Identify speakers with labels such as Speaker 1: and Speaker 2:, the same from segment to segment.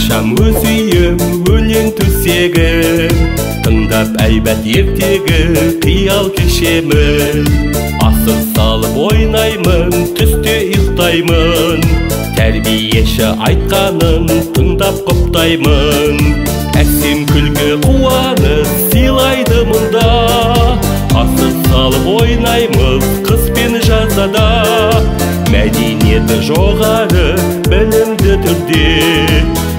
Speaker 1: бақшам өз үйім өлең төсегім, тыңдап әйбәт ертегі қиял кешемін. Асыр салып ойнаймын, түсте ұйықтаймын, тәрбиеші айтқанын тыңдап құптаймын. Әсем күлкі қуанып сыйлайды мұнда, асыр салып ойнаймыз қыс пен жазда. Мәдениеті жоғары білімді түрде,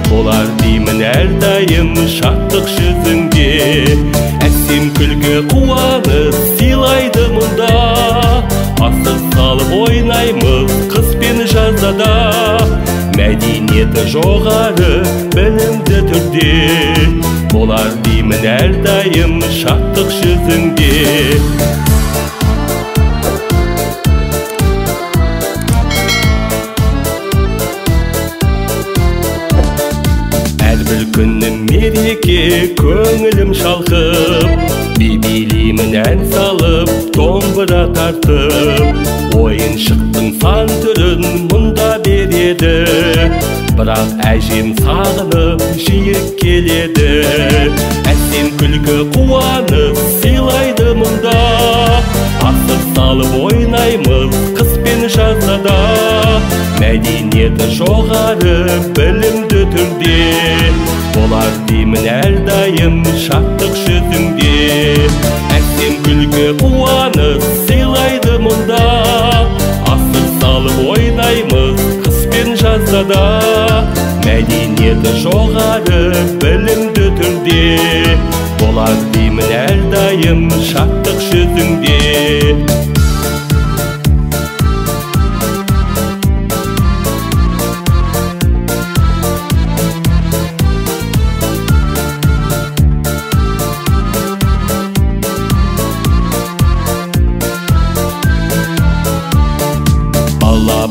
Speaker 1: болар деймін әрдайым шаттық жүзіңде. Әсем күлкі қуанып сыйлайды мұнда, асыр салып ойнаймыз қыс пен жазда. Мәдениеті жоғары білімді түрде, болар деймін әрдайым шаттық жүзіңде. Әрбір күнім мереке, көңілім шалқып, билеймін ән салып, домбыра тартып. Ойыншықтың сан түрін мұнда береді, бірақ әжем сағынып жиі келеді. Әсем күлкі қуанып сыйлайды мұнда, асыр салып ойнаймыз қыс пен жазда. Мәдениеті жоғары білімді түрде, болар деймін әрдайым шаттық жүзіңде. Әсем күлкі қуанып сыйлайды мұнда, асыр салып ойнаймыз қыс пен жазда. Мәдениеті жоғары білімді түрде, болар деймін әрдайым шаттық жүзіңде.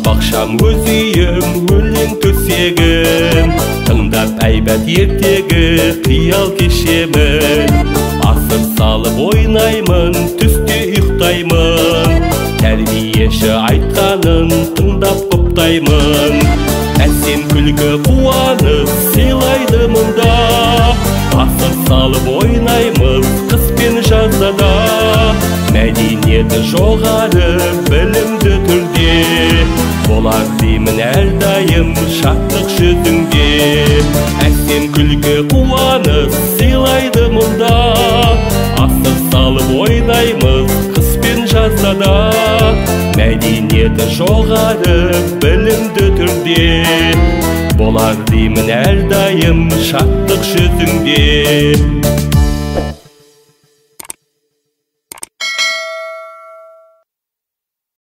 Speaker 1: Бақшам өз үйім өлең төсегім, тыңдап әйбәт ертегі қиял кешемін. Асыр салып ойнаймын, түсте ұйықтаймын, тәрбиеші айтқанын тыңдап құптаймын. Әсем күлкі қуанып сыйлайды мұнда, асыр салып ойнаймыз қыс пен жазда. Мәдениеті жоғары білімді түрде, болар деймін әрдайым шаттық жүзіңде. Әсем күлкі қуанып сыйлайды мұнда, асыр салып ойнаймыз қыс пен жазда. Мәдениеті жоғары білімді түрде, болар деймін әрдайым шаттық жүзіңде.